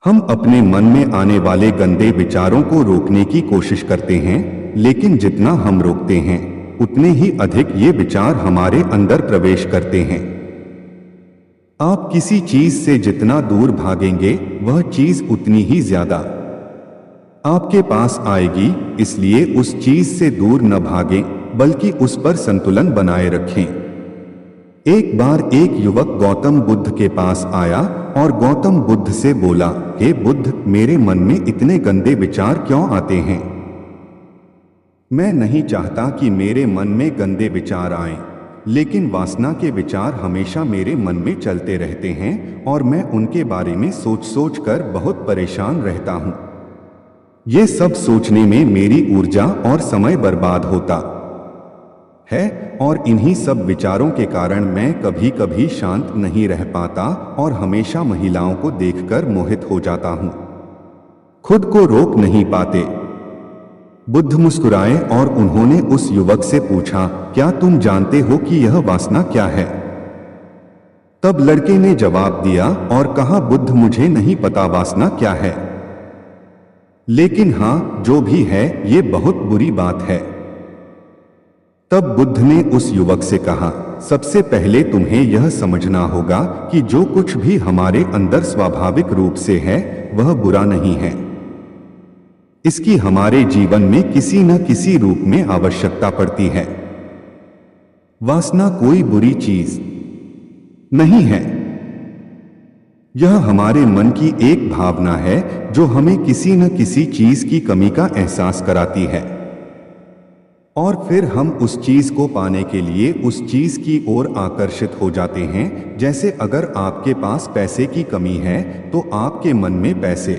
हम अपने मन में आने वाले गंदे विचारों को रोकने की कोशिश करते हैं, लेकिन जितना हम रोकते हैं उतने ही अधिक ये विचार हमारे अंदर प्रवेश करते हैं। आप किसी चीज से जितना दूर भागेंगे वह चीज उतनी ही ज्यादा आपके पास आएगी। इसलिए उस चीज से दूर न भागें, बल्कि उस पर संतुलन बनाए रखें। एक बार एक युवक गौतम बुद्ध के पास आया और गौतम बुद्ध से बोला, हे बुद्ध, मेरे मन में इतने गंदे विचार क्यों आते हैं? मैं नहीं चाहता कि मेरे मन में गंदे विचार आएं, लेकिन वासना के विचार हमेशा मेरे मन में चलते रहते हैं और मैं उनके बारे में सोच सोच कर बहुत परेशान रहता हूं। ये सब सोचने में मेरी ऊर्जा और समय बर्बाद होता है और इन्हीं सब विचारों के कारण मैं कभी कभी शांत नहीं रह पाता और हमेशा महिलाओं को देखकर मोहित हो जाता हूं। खुद को रोक नहीं पाते। बुद्ध मुस्कुराए और उन्होंने उस युवक से पूछा, क्या तुम जानते हो कि यह वासना क्या है? तब लड़के ने जवाब दिया और कहा, बुद्ध, मुझे नहीं पता वासना क्या है, लेकिन हां, जो भी है ये बहुत बुरी बात है। तब बुद्ध ने उस युवक से कहा, सबसे पहले तुम्हें यह समझना होगा कि जो कुछ भी हमारे अंदर स्वाभाविक रूप से है वह बुरा नहीं है। इसकी हमारे जीवन में किसी न किसी रूप में आवश्यकता पड़ती है। वासना कोई बुरी चीज नहीं है। यह हमारे मन की एक भावना है जो हमें किसी न किसी चीज की कमी का एहसास कराती है और फिर हम उस चीज को पाने के लिए उस चीज की ओर आकर्षित हो जाते हैं। जैसे अगर आपके पास पैसे की कमी है तो आपके मन में पैसे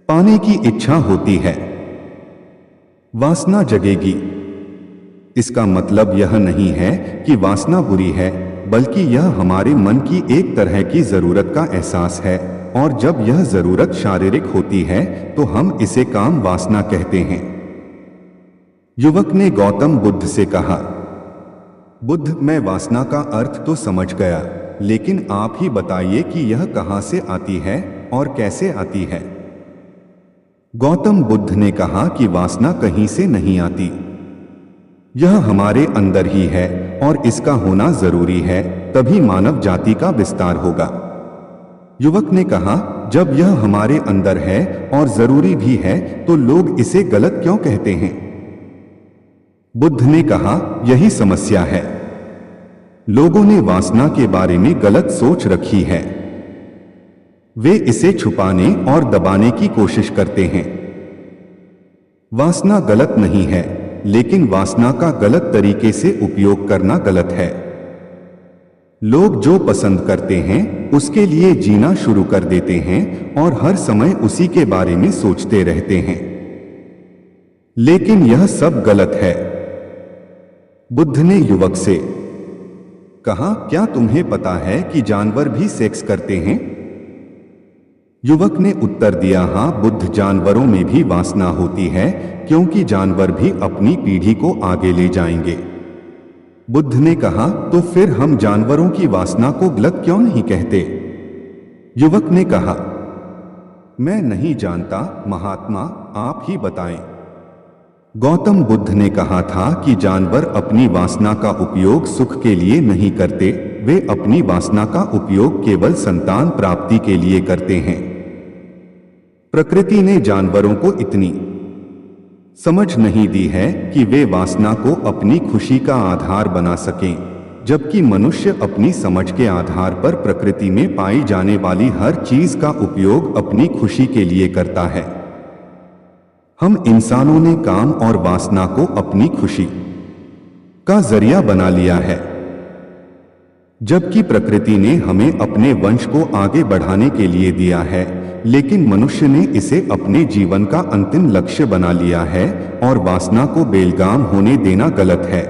पाने की इच्छा होती है, वासना जगेगी। इसका मतलब यह नहीं है कि वासना बुरी है, बल्कि यह हमारे मन की एक तरह की जरूरत का एहसास है और जब यह जरूरत शारीरिक होती है तो हम इसे काम वासना कहते हैं। युवक ने गौतम बुद्ध से कहा, बुद्ध, मैं वासना का अर्थ तो समझ गया, लेकिन आप ही बताइए कि यह कहां से आती है और कैसे आती है? गौतम बुद्ध ने कहा कि वासना कहीं से नहीं आती, यह हमारे अंदर ही है और इसका होना जरूरी है, तभी मानव जाति का विस्तार होगा। युवक ने कहा, जब यह हमारे अंदर है और जरूरी भी है तो लोग इसे गलत क्यों कहते हैं? बुद्ध ने कहा, यही समस्या है। लोगों ने वासना के बारे में गलत सोच रखी है। वे इसे छुपाने और दबाने की कोशिश करते हैं। वासना गलत नहीं है, लेकिन वासना का गलत तरीके से उपयोग करना गलत है। लोग जो पसंद करते हैं उसके लिए जीना शुरू कर देते हैं और हर समय उसी के बारे में सोचते रहते हैं, लेकिन यह सब गलत है। बुद्ध ने युवक से कहा, क्या तुम्हें पता है कि जानवर भी सेक्स करते हैं? युवक ने उत्तर दिया, हां बुद्ध, जानवरों में भी वासना होती है, क्योंकि जानवर भी अपनी पीढ़ी को आगे ले जाएंगे। बुद्ध ने कहा, तो फिर हम जानवरों की वासना को गलत क्यों नहीं कहते? युवक ने कहा, मैं नहीं जानता महात्मा, आप ही बताएं। गौतम बुद्ध ने कहा था कि जानवर अपनी वासना का उपयोग सुख के लिए नहीं करते, वे अपनी वासना का उपयोग केवल संतान प्राप्ति के लिए करते हैं। प्रकृति ने जानवरों को इतनी समझ नहीं दी है कि वे वासना को अपनी खुशी का आधार बना सकें, जबकि मनुष्य अपनी समझ के आधार पर प्रकृति में पाई जाने वाली हर चीज का उपयोग अपनी खुशी के लिए करता है। हम इंसानों ने काम और वासना को अपनी खुशी का जरिया बना लिया है, जबकि प्रकृति ने हमें अपने वंश को आगे बढ़ाने के लिए दिया है, लेकिन मनुष्य ने इसे अपने जीवन का अंतिम लक्ष्य बना लिया है और वासना को बेलगाम होने देना गलत है।